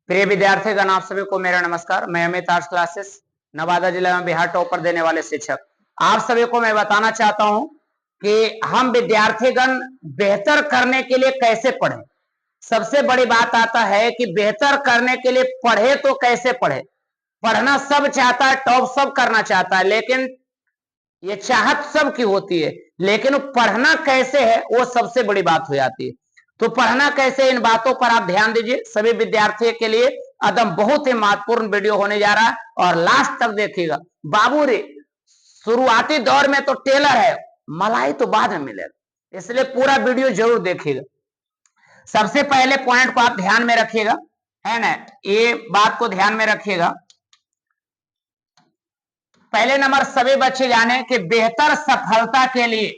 प्रिय विद्यार्थीगण, आप सभी को मेरा नमस्कार। मैं अमित आर्ट्स क्लासेस नवादा जिला में बिहार टॉपर देने वाले शिक्षक आप सभी को मैं बताना चाहता हूं कि हम विद्यार्थीगण बेहतर करने के लिए कैसे पढ़ें। सबसे बड़ी बात आता है कि बेहतर करने के लिए पढ़े तो कैसे पढ़े। पढ़ना सब चाहता है, टॉप सब करना चाहता है, लेकिन ये चाहत सबकी होती है, लेकिन वो पढ़ना कैसे है वो सबसे बड़ी बात हो जाती है। तो पढ़ना कैसे, इन बातों पर आप ध्यान दीजिए। सभी विद्यार्थियों के लिए एकदम बहुत ही महत्वपूर्ण वीडियो होने जा रहा है और लास्ट तक देखिएगा। बाबू रे, शुरुआती दौर में तो टेलर है, मलाई तो बाद में मिलेगा, इसलिए पूरा वीडियो जरूर देखिएगा। सबसे पहले पॉइंट को आप ध्यान में रखिएगा, है ना, ये बात को ध्यान में रखिएगा। पहले नंबर, सभी बच्चे जाने कि बेहतर सफलता के लिए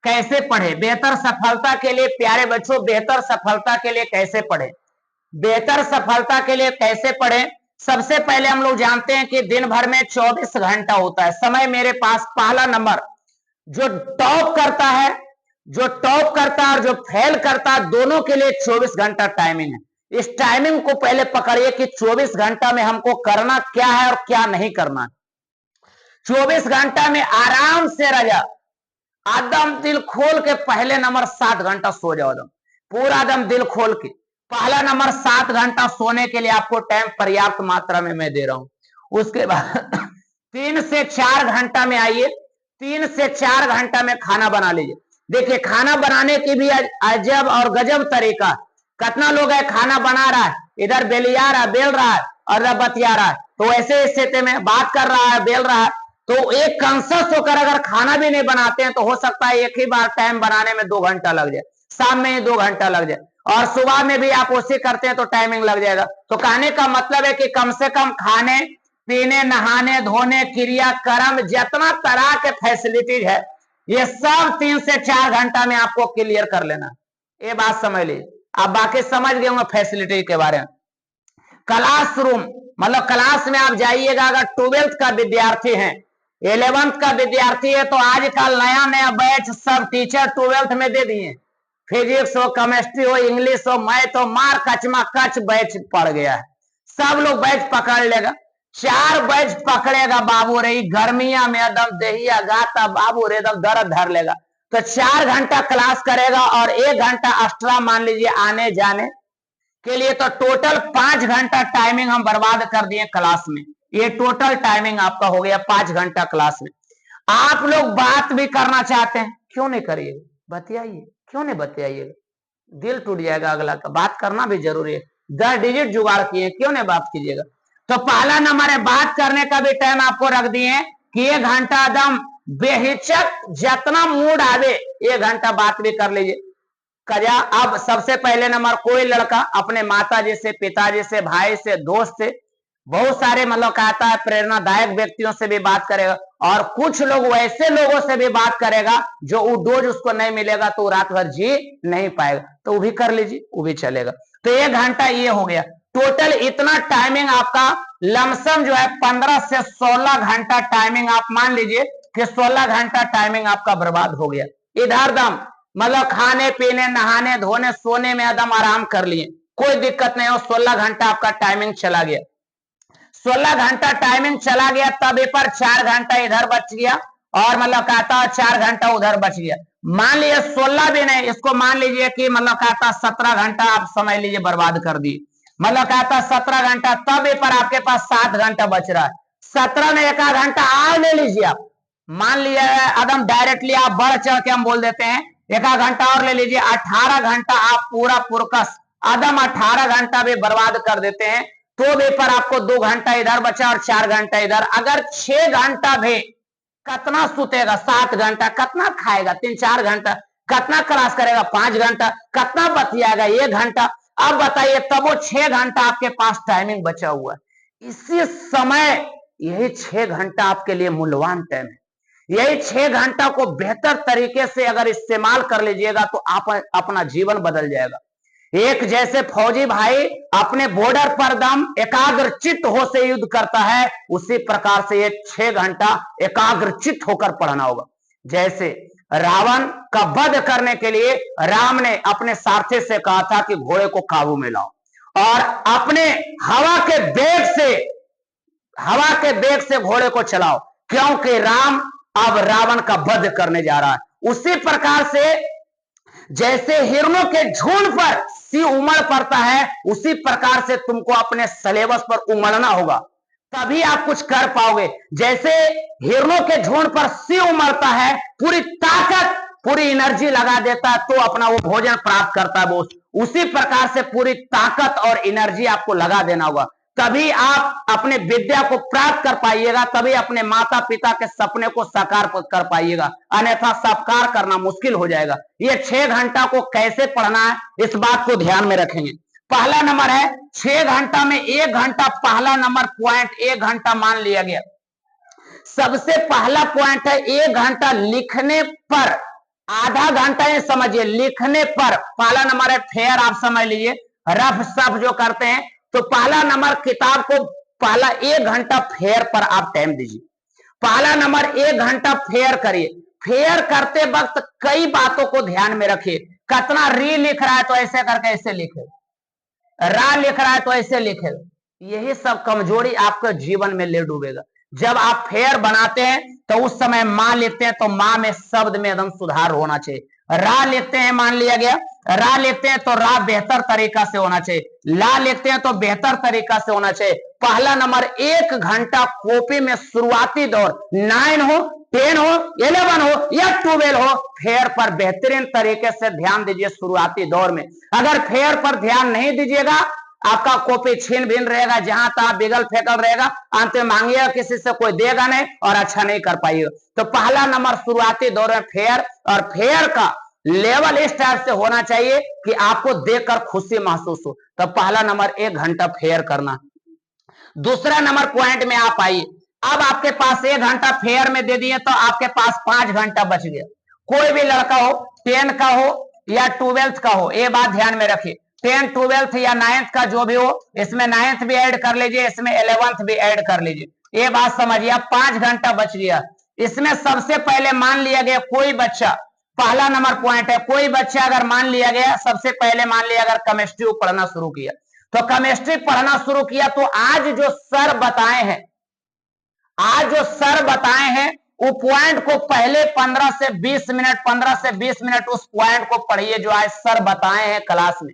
कैसे पढ़े। बेहतर सफलता के लिए प्यारे बच्चों, बेहतर सफलता के लिए कैसे पढ़े, बेहतर सफलता के लिए कैसे पढ़े। सबसे पहले हम लोग जानते हैं कि दिन भर में 24 घंटा होता है समय मेरे पास। पहला नंबर, जो टॉप करता है, जो टॉप करता है और जो फेल करता है, दोनों के लिए 24 घंटा टाइमिंग है। इस टाइमिंग को पहले पकड़िए कि 24 घंटा में हमको करना क्या है और क्या नहीं करना है। 24 घंटा में आराम से रजा, आदम दिल खोल के पहले नंबर 7 घंटा सो जाओ, दम पूरा दम दिल खोल के। पहला नंबर 7 घंटा सोने के लिए आपको टाइम पर्याप्त मात्रा में मैं दे रहा हूं। उसके बाद 3 से 4 घंटा में आइए, 3 से 4 घंटा में खाना बना लीजिए। देखिए, खाना बनाने की भी अजब और गजब तरीका। कितना लोग है खाना बना रहा है, इधर बेलिया रहा, बेल रहा है और इधर बतिया रहा है। तो ऐसे स्थिति में बात कर रहा है, बेल रहा है, तो एक कॉन्सियस होकर अगर खाना भी नहीं बनाते हैं तो हो सकता है एक ही बार टाइम बनाने में 2 घंटा लग जाए, शाम में 2 घंटा लग जाए, और सुबह में भी आप उसे करते हैं तो टाइमिंग लग जाएगा। तो कहने का मतलब है कि कम से कम खाने पीने, नहाने धोने, क्रिया कर्म, जितना तरह के फैसिलिटीज है, ये सब 3 से 4 घंटा में आपको क्लियर कर लेना। ये बात समझ लीजिए। आप बाकी समझ गए होंगे फैसिलिटी के बारे में। क्लासरूम मतलब क्लास में आप जाइएगा, अगर 12th का विद्यार्थी है, 11th का विद्यार्थी है, तो आजकल नया नया बैच सब टीचर 12th में दे दिए। फिजिक्स हो, केमिस्ट्री हो, इंग्लिश हो, मैथ हो, मार कचमा कच बैच पड़ गया है। सब लोग बैच पकड़ लेगा, 4 बैच पकड़ेगा बाबू रे, गर्मिया में एकदम दहिया गाता बाबू रे, एकदम दर्द धर लेगा। तो 4 घंटा क्लास करेगा और 1 घंटा एक्स्ट्रा मान लीजिए आने जाने के लिए, तो टोटल 5 घंटा टाइमिंग हम बर्बाद कर दिए क्लास में। ये टोटल टाइमिंग आपका हो गया 5 घंटा क्लास में। आप लोग बात भी करना चाहते हैं, क्यों नहीं करिएगा, बतियाइए, क्यों नहीं बतियाइएगा, दिल टूट जाएगा अगला का। बात करना भी जरूरी है, 10 डिजिट जुगाड़ किए, क्यों नहीं बात कीजिएगा। तो पहला नंबर है, बात करने का भी टाइम आपको रख दिए कि 1 घंटा दम बेहिचक जितना मूड आवे 1 घंटा बात भी कर लीजिए। कजा अब सबसे पहले नंबर, कोई लड़का अपने माता जी से, पिताजी से, भाई से, दोस्त से, बहुत सारे मतलब कहता है प्रेरणादायक व्यक्तियों से भी बात करेगा, और कुछ लोग वैसे लोगों से भी बात करेगा जो वो डोज उसको नहीं मिलेगा तो रात भर जी नहीं पाएगा, तो वो भी कर लीजिए, वो भी चलेगा। तो 1 घंटा ये हो गया। टोटल इतना टाइमिंग आपका लमसम जो है 15 से 16 घंटा टाइमिंग आप मान लीजिए कि 16 घंटा टाइमिंग आपका बर्बाद हो गया। इधर दम मतलब खाने पीने, नहाने धोने, सोने में एकदम आराम कर लिए, कोई दिक्कत नहीं हो। 16 घंटा आपका टाइमिंग चला गया, 16 घंटा टाइमिंग चला गया, तब पर 4 घंटा इधर बच गया और मतलब कहता 4 घंटा उधर बच गया। मान लीजिए 16 भी नहीं, इसको मान लीजिए कि मतलब कहता 17 घंटा आप समझ लीजिए बर्बाद कर दिए। मतलब कहता 17 घंटा, तब पर आपके पास 7 घंटा बच रहा है। 17 में 1 घंटा और ले लीजिए आप, मान लिया एकदम डायरेक्टली आप बढ़ चढ़ के हम बोल देते हैं 1 घंटा और ले लीजिए, 18 घंटा आप पूरा पुरकस आदम 18 घंटा भी बर्बाद कर देते हैं, तो भी पर आपको 2 घंटा इधर बचा और 4 घंटा इधर। अगर 6 घंटा भी कितना सुतेगा, 7 घंटा कितना खाएगा, 3-4 घंटा कितना क्लास करेगा, 5 घंटा कितना बतियाएगा, 1 घंटा। अब बताइए, तब वो 6 घंटा आपके पास टाइमिंग बचा हुआ है। इसी समय यही 6 घंटा आपके लिए मूल्यवान टाइम है। यही 6 घंटा को बेहतर तरीके से अगर इस्तेमाल कर लीजिएगा तो आप अपना जीवन बदल जाएगा। एक जैसे फौजी भाई अपने बॉर्डर पर दम एकाग्रचित हो से युद्ध करता है, उसी प्रकार से ये 6 घंटा एकाग्रचित होकर पढ़ना होगा। जैसे रावण का वध करने के लिए राम ने अपने सारथी से कहा था कि घोड़े को काबू में लाओ, और अपने हवा के वेग से घोड़े को चलाओ, क्योंकि राम अब रावण का वध करने जा रहा है। उसी प्रकार से जैसे हिरणों के झुंड पर सिंह उमड़ पड़ता है, उसी प्रकार से तुमको अपने सिलेबस पर उमड़ना होगा, तभी आप कुछ कर पाओगे। जैसे हिरणों के झुंड पर सिंह उमड़ता है, पूरी ताकत पूरी एनर्जी लगा देता है तो अपना वो भोजन प्राप्त करता है बोस, उसी प्रकार से पूरी ताकत और एनर्जी आपको लगा देना होगा, तभी आप अपने विद्या को प्राप्त कर पाइएगा, तभी अपने माता पिता के सपने को साकार कर पाइएगा, अन्यथा साकार करना मुश्किल हो जाएगा। ये 6 घंटा को कैसे पढ़ना है, इस बात को ध्यान में रखेंगे। पहला नंबर है 6 घंटा में 1 घंटा, पहला नंबर पॉइंट 1 घंटा मान लिया गया। सबसे पहला पॉइंट है 1 घंटा लिखने पर, आधा घंटा ये समझिए लिखने पर। पहला नंबर है फेयर, आप समझ लीजिए रफ सब जो करते हैं, तो पहला नंबर किताब को पहला 1 घंटा फेयर पर आप टाइम दीजिए। पहला नंबर 1 घंटा फेयर करिए। फेयर करते वक्त कई बातों को ध्यान में रखिए। कितना री लिख रहा है तो ऐसे करके ऐसे लिखे, रा लिख रहा है तो ऐसे लिखे, यही सब कमजोरी आपके जीवन में ले डूबेगा। जब आप फेयर बनाते हैं तो उस समय मां लिखते हैं तो मां में शब्द में एकदम सुधार होना चाहिए। रा लिखते हैं, मान लिया गया रा लिखते हैं तो रा बेहतर तरीका से होना चाहिए। ला लिखते हैं तो बेहतर तरीका से होना चाहिए। पहला नंबर 1 घंटा कॉपी में शुरुआती दौर 9 हो, 10 हो, 11 हो या 12 हो, फेयर पर बेहतरीन तरीके से ध्यान दीजिए शुरुआती दौर में। अगर फेयर पर ध्यान नहीं दीजिएगा, आपका कॉपी छीन भिन रहेगा, जहां तक बिगल फेंकल रहेगा, अंत में मांगिएगा किसी से, कोई देगा नहीं और अच्छा नहीं कर पाइएगा। तो पहला नंबर शुरुआती दौर में फेयर, और फेयर का लेवल इस टाइप से होना चाहिए कि आपको देखकर खुशी महसूस हो। तो पहला नंबर 1 घंटा फेयर करना। दूसरा नंबर पॉइंट में आप आइए। अब आपके पास 1 घंटा फेयर में दे दिए तो आपके पास 5 घंटा बच गया। कोई भी लड़का हो, 10 का हो या 12th का हो, ये बात ध्यान में रखिए। 10, 12th या 9th का जो भी हो, इसमें 9th भी ऐड कर लीजिए, इसमें 11th भी ऐड कर लीजिए। ये बात समझिए। अब 5 घंटा बच गया। इसमें सबसे पहले मान लिया गया कोई बच्चा, पहला नंबर पॉइंट है, कोई बच्चा अगर मान लिया गया, सबसे पहले मान लिया अगर केमिस्ट्री पढ़ना शुरू किया, तो केमिस्ट्री पढ़ना शुरू किया तो आज जो सर बताए हैं वो पॉइंट को पहले 15 से 20 मिनट 15 से 20 मिनट उस पॉइंट को पढ़िए जो आज सर बताए हैं क्लास में।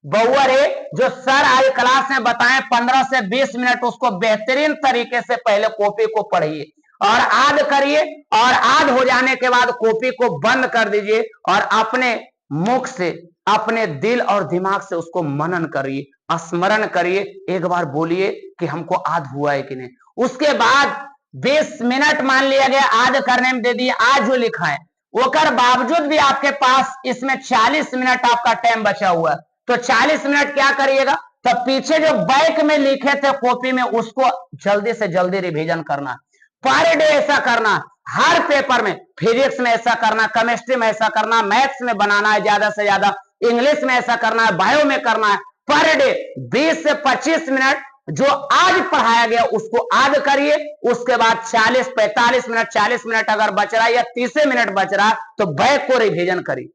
बउअर है जो सर आज क्लास में बताएं 15 से 20 मिनट, उसको बेहतरीन तरीके से पहले कॉपी को पढ़िए और याद करिए, और याद हो जाने के बाद कॉपी को बंद कर दीजिए और अपने मुख से, अपने दिल और दिमाग से उसको मनन करिए, स्मरण करिए, एक बार बोलिए कि हमको याद हुआ है कि नहीं। उसके बाद 20 मिनट मान लिया गया याद करने में दे दिए, आज जो लिखा है ओकर बावजूद भी आपके पास इसमें 40 मिनट आपका टाइम बचा हुआ है, तो 40 मिनट क्या करिएगा, तो पीछे जो बैक में लिखे थे कॉपी में उसको जल्दी से जल्दी रिवीजन करना। पर डे ऐसा करना, हर पेपर में, फिजिक्स में ऐसा करना, केमिस्ट्री में ऐसा करना, मैथ्स में बनाना है ज्यादा से ज्यादा, इंग्लिश में ऐसा करना है, बायो में करना है। पर डे 20 से 25 मिनट जो आज पढ़ाया गया उसको याद करिए। उसके बाद 40-45 मिनट, 40 मिनट अगर बच रहा है या 30 मिनट बच रहा तो बैक को रिवीजन करिए,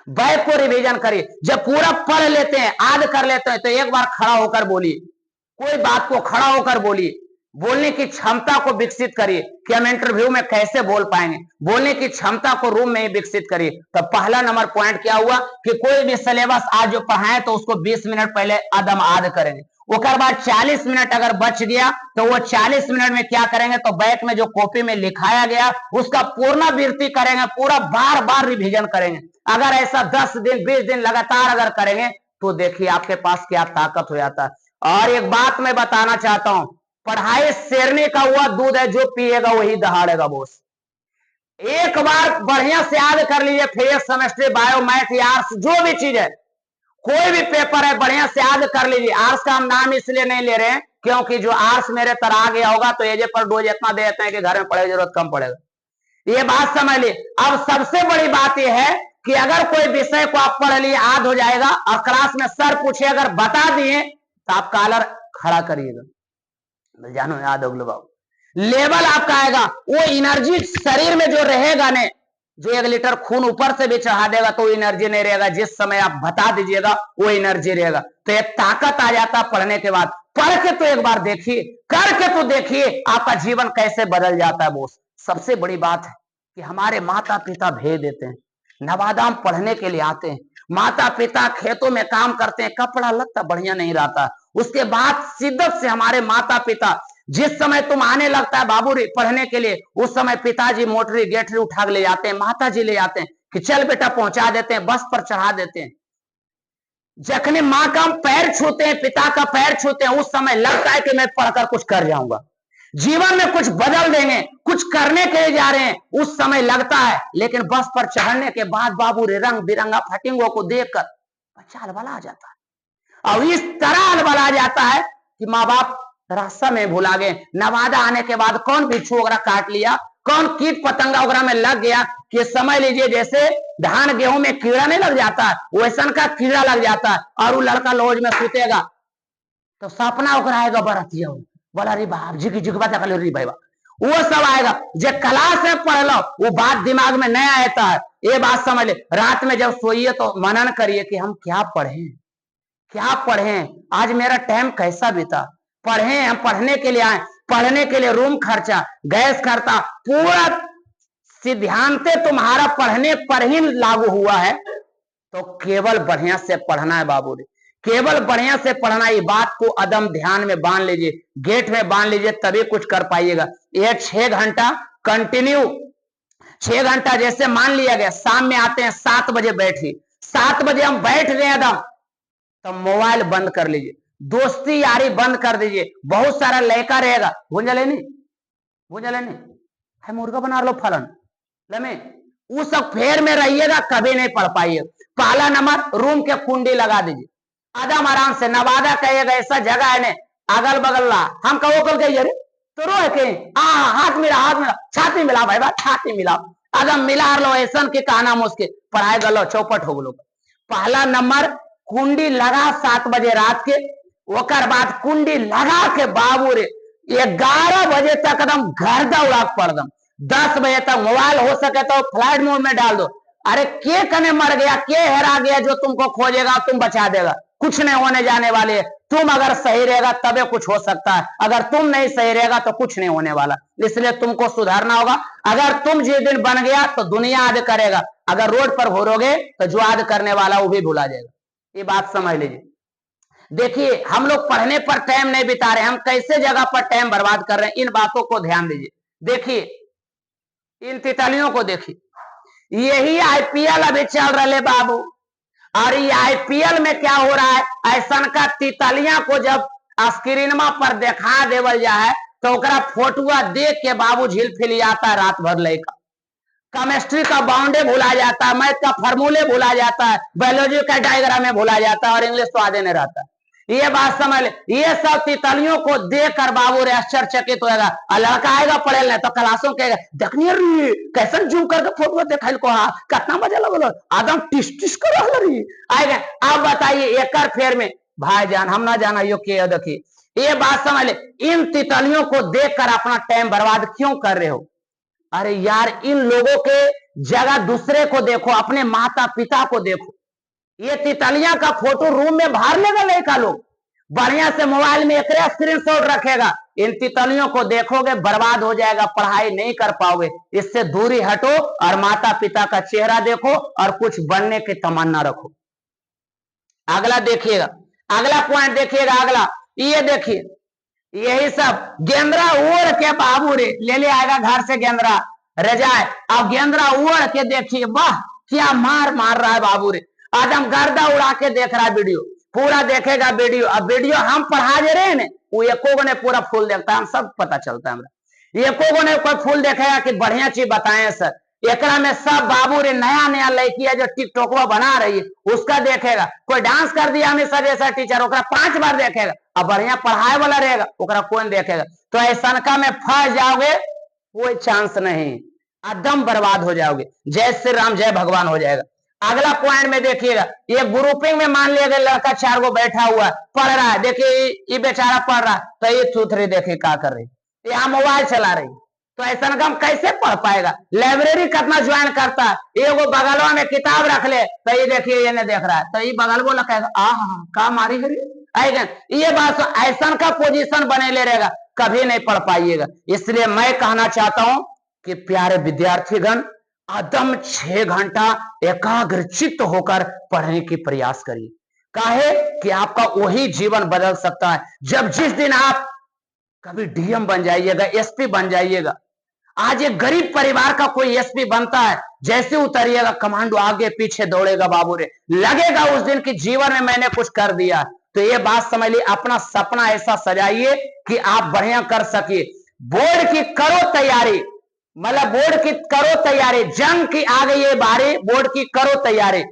बैक को रिवीजन करिए। जब पूरा पढ़ लेते हैं, याद कर लेते हैं, तो एक बार खड़ा होकर बोलिए, कोई बात को खड़ा होकर बोलिए, बोलने की क्षमता को विकसित करिए कि हम इंटरव्यू में कैसे बोल पाएंगे, बोलने की क्षमता को रूम में ही विकसित करिए। तो पहला नंबर पॉइंट क्या हुआ कि कोई भी सिलेबस आज जो पढ़ाए तो उसको 20 मिनट पहले अदम याद करेंगे। उसके बाद 40 मिनट अगर बच गया तो वो 40 मिनट में क्या करेंगे, तो बैक में जो कॉपी में लिखाया गया उसका पुनरावृत्ति करेंगे, पूरा बार बार रिवीजन करेंगे। अगर ऐसा 10 दिन 20 दिन लगातार अगर करेंगे तो देखिए आपके पास क्या ताकत हो जाता है। और एक बात मैं बताना चाहता हूं, पढ़ाई शेरनी का हुआ दूध है, जो पिएगा वही दहाड़ेगा बोस। एक बार बढ़िया से याद कर लीजिए, फिजिक्स, केमिस्ट्री, बायो, मैथ या आर्ट्स जो भी चीज है, कोई भी पेपर है बढ़िया से याद कर लीजिए। आर्ट्स का हम नाम इसलिए नहीं ले रहे हैं क्योंकि जो आर्ट्स मेरे तरह आ गया होगा तो एजे पर डोज इतना दे देते हैं कि घर में पढ़ने की जरूरत कम पड़ेगा। ये बात समझ ली। अब सबसे बड़ी बात यह है कि अगर कोई विषय को आप पढ़ लिए याद हो जाएगा और क्लास में सर पूछे अगर बता दिए तो आप कॉलर खड़ा करिएगा, जानो याद हो बाबू, लेवल आपका आएगा, वो एनर्जी शरीर में जो रहेगा ने, जो 1 लीटर खून ऊपर से भी चढ़ा देगा तो एनर्जी नहीं रहेगा, जिस समय आप बता दीजिएगा वो एनर्जी रहेगा। तो एक ताकत आ जाता पढ़ने के बाद। पढ़ के तो एक बार देखिए, करके तो देखिए, आपका जीवन कैसे बदल जाता है। बोस सबसे बड़ी बात है कि हमारे माता पिता भेज देते हैं, नवादा में पढ़ने के लिए आते हैं, माता पिता खेतों में काम करते हैं, कपड़ा लगता बढ़िया नहीं रहता, उसके बाद शिद्दत से हमारे माता पिता, जिस समय तुम आने लगता है बाबू पढ़ने के लिए, उस समय पिताजी मोटरी गेटरी उठा के ले जाते हैं, माता जी ले जाते हैं कि चल बेटा पहुंचा देते हैं, बस पर चढ़ा देते हैं। जखने माँ का पैर छूते हैं, पिता का पैर छूते हैं, उस समय लगता है कि मैं पढ़कर कुछ कर जाऊंगा, जीवन में कुछ बदल देंगे, कुछ करने के लिए जा रहे हैं, उस समय लगता है। लेकिन बस पर चढ़ने के बाद बाबू रे रंग बिरंगा फटिंगों को देखकर बच्चा अलबला आ जाता है। और इस तरह अलबला जाता है कि माँ बाप रास्ता में भुला गए। नवादा आने के बाद कौन बिच्छू वगैरह काट लिया, कौन कीट पतंगा वगैरह में लग गया, कि समझ लीजिए जैसे धान गेहूं में कीड़ा नहीं लग जाता, वैसन का कीड़ा लग जाता है। और वो लड़का लॉज में सुतेगा तो सपना ओकरा आएगा बरतिया, बोला रे बाप जी की जुगबा तक रे भाई, वो सब आएगा। जो क्लास में पढ़ लो वो बात दिमाग में नहीं आता है। ये बात समझ ले, रात में जब सोइए तो मनन करिए कि हम क्या पढ़े, क्या पढ़े, आज मेरा टाइम कैसा बीता। पढ़े, हम पढ़ने के लिए आए, पढ़ने के लिए रूम खर्चा, गैस खर्चा, पूरा सिद्धांत तुम्हारा पढ़ने पर ही लागू हुआ है। तो केवल बढ़िया से पढ़ना है बाबू रे, केवल बढ़िया से पढ़ना। ये बात को अदम ध्यान में बांध लीजिए, गेट में बांध लीजिए, तभी कुछ कर पाइएगा। ये 6 घंटा कंटिन्यू, 6 घंटा जैसे मान लिया गया, शाम में आते हैं 7 बजे बैठिए, 7 बजे हम बैठ गए एकदम, तो मोबाइल बंद कर लीजिए, दोस्ती यारी बंद कर दीजिए। बहुत सारा लड़का रहेगा, भूंजले नहीं, भूंजले नहीं है, मुर्गा बना लो फलन लमे, वो सब फेर में रहिएगा, कभी नहीं पढ़ पाइएगा। पहला नंबर रूम के कुंडी लगा दीजिए, आदम आराम से। नवादा कहिएगा ऐसा जगह है ने अगल बगल ला, हम कहो कल कहिए रे तो रो के हाथ मिला, हाथ मिला, छाती मिला भाई बात, छाती मिला, आदम मिला लो, ऐसा के कहना मुश्किल, पढ़ाई गलो चौपट हो गलो। पहला नंबर कुंडी लगा 7 बजे रात के, ओकर बाद कुंडी लगा के बाबू रे 11 बजे तक एकदम घर दौड़ा पढ़ दम, 10 बजे तक मोबाइल हो सके तो फ्लाइट मोड में डाल दो। अरे के कने मर गया, के हेरा गया जो तुमको खोजेगा, तुम बचा देगा, कुछ नहीं होने जाने वाले। तुम अगर सही रहेगा तबे कुछ हो सकता है, अगर तुम नहीं सही रहेगा तो कुछ नहीं होने वाला। इसलिए तुमको सुधारना होगा। अगर तुम जिस दिन बन गया तो दुनिया याद करेगा, अगर रोड पर घूरोगे तो जो याद करने वाला वो भी भुला जाएगा। ये बात समझ लीजिए। देखिए हम लोग पढ़ने पर टाइम नहीं बिता रहे, हम कैसे जगह पर टाइम बर्बाद कर रहे हैं, इन बातों को ध्यान दीजिए। देखिए इन तितलियों को देखिए, यही आईपीएल अभी चल रहे बाबू, और ये आईपीएल में क्या हो रहा है, ऐसा का तितलियां को जब स्क्रीनमा पर देखा देवल जाए तो ओकरा फोटुआ देख के बाबू झिलफिल आता है रात भर लेकर। केमिस्ट्री का बाउंडे भुला जाता है, मैथ का फार्मूले भुला जाता है, बायोलॉजी का डायग्राम में भुला जाता है, और इंग्लिश तो आधे नहीं रहता। ये बात समझ ले, ये सब तितलियों को देख कर बाबू रे आश्चर्यचकित होएगा। और लड़का आएगा पढ़े नहीं तो क्लासों के देखनी रही कैसे जूम करके फोटो देखा को, हाँ कितना मजा लगल, आदम टिस टिस कर रही आएगा। अब बताइए एक फेर में भाईजान हम ना जाना यो के देखिए, ये बात समझ ले, इन तितलियों को देखकर अपना टाइम बर्बाद क्यों कर रहे हो। अरे यार इन लोगों के जगह दूसरे को देखो, अपने माता पिता को देखो। ये तितलियां का फोटो रूम में बाहर लेगा लड़का लोग, बढ़िया से मोबाइल में एक स्क्रीनशॉट रखेगा। इन तितलियों को देखोगे बर्बाद हो जाएगा, पढ़ाई नहीं कर पाओगे। इससे दूरी हटो और माता पिता का चेहरा देखो और कुछ बनने की तमन्ना रखो। अगला देखिएगा, अगला पॉइंट देखिएगा, अगला ये देखिए, यही सब गेंद्रा उड़ के बाबू रे ले आएगा घर से गेंद्रा रजाए। अब गेंद्रा उड़ के देखिए, वाह क्या मार मार रहा है बाबू रे, आदम गर्दा उड़ा के देख रहा है वीडियो, पूरा देखेगा वीडियो। अब वीडियो हम पढ़ा दे रहे हैं ना, वो एको ने पूरा फुल देखता है, हम सब पता चलता है हमरा। एको ने कोई फुल देखेगा कि बढ़िया चीज बताए सर, एकरा में सब बाबू रे नया नया लड़की है जो टिकटॉक बना रही है उसका देखेगा, कोई डांस कर दिया हमेशा जैसा टीचर ओकरा 5 बार देखेगा। अब बढ़िया पढ़ाए वाला रहेगा ओकरा कौन देखेगा। तो ऐसा का में फंस जाओगे, कोई चांस नहीं, एकदम बर्बाद हो जाओगे। जय श्री राम, जय भगवान हो जाएगा। अगला पॉइंट में देखिएगा, ये ग्रुपिंग में मान लिया गया लड़का 4 गो बैठा हुआ पढ़ रहा है, देखिए ये बेचारा पढ़ रहा है तो ये थूथरी देखिए क्या कर रही, यहाँ मोबाइल चला रही, तो ऐसा काम कैसे पढ़ पाएगा। लाइब्रेरी कितना ज्वाइन करता है, ये वो बगलवा में किताब रख ले तो ये देखिए ये नहीं देख रहा है तो ये बगल बोला कहेगा का मारी हरी आएगा। ये बात ऐसा का पोजीशन बने ले रहेगा, कभी नहीं पढ़ पाइएगा। इसलिए मैं कहना चाहता हूं कि प्यारे विद्यार्थीगण, आदम 6 घंटा एकाग्रचित्त होकर पढ़ने की प्रयास करिए। काहे कि आपका वही जीवन बदल सकता है। जब जिस दिन आप कभी डीएम बन जाइएगा, एसपी बन जाइएगा। आज एक गरीब परिवार का कोई एसपी बनता है, जैसे उतरिएगा कमांडो आगे पीछे दौड़ेगा बाबू रे, लगेगा उस दिन की जीवन में मैंने कुछ कर दिया। तो ये बात समझ ली, अपना सपना ऐसा सजाइए कि आप बढ़िया कर सकिए। बोर्ड की करो तैयारी, मतलब बोर्ड की करो तैयारी, जंग की आ गई है बारी, बोर्ड की करो तैयारी।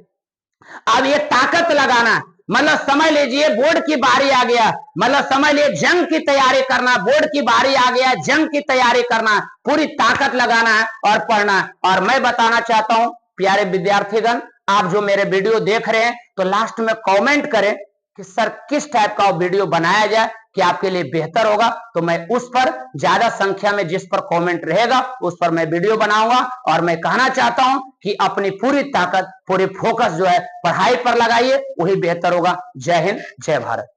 अब ये ताकत लगाना, मतलब समझ लीजिए बोर्ड की बारी आ गया, मतलब समझ लीजिए जंग की तैयारी करना, बोर्ड की बारी आ गया, जंग की तैयारी करना, पूरी ताकत लगाना है और पढ़ना। और मैं बताना चाहता हूं प्यारे विद्यार्थीगण, आप जो मेरे वीडियो देख रहे हैं तो लास्ट में कमेंट करें कि सर किस टाइप का वीडियो बनाया जाए कि आपके लिए बेहतर होगा। तो मैं उस पर ज्यादा संख्या में जिस पर कमेंट रहेगा उस पर मैं वीडियो बनाऊंगा। और मैं कहना चाहता हूं कि अपनी पूरी ताकत, पूरी फोकस जो है पढ़ाई पर लगाइए, वही बेहतर होगा। जय हिंद, जय भारत।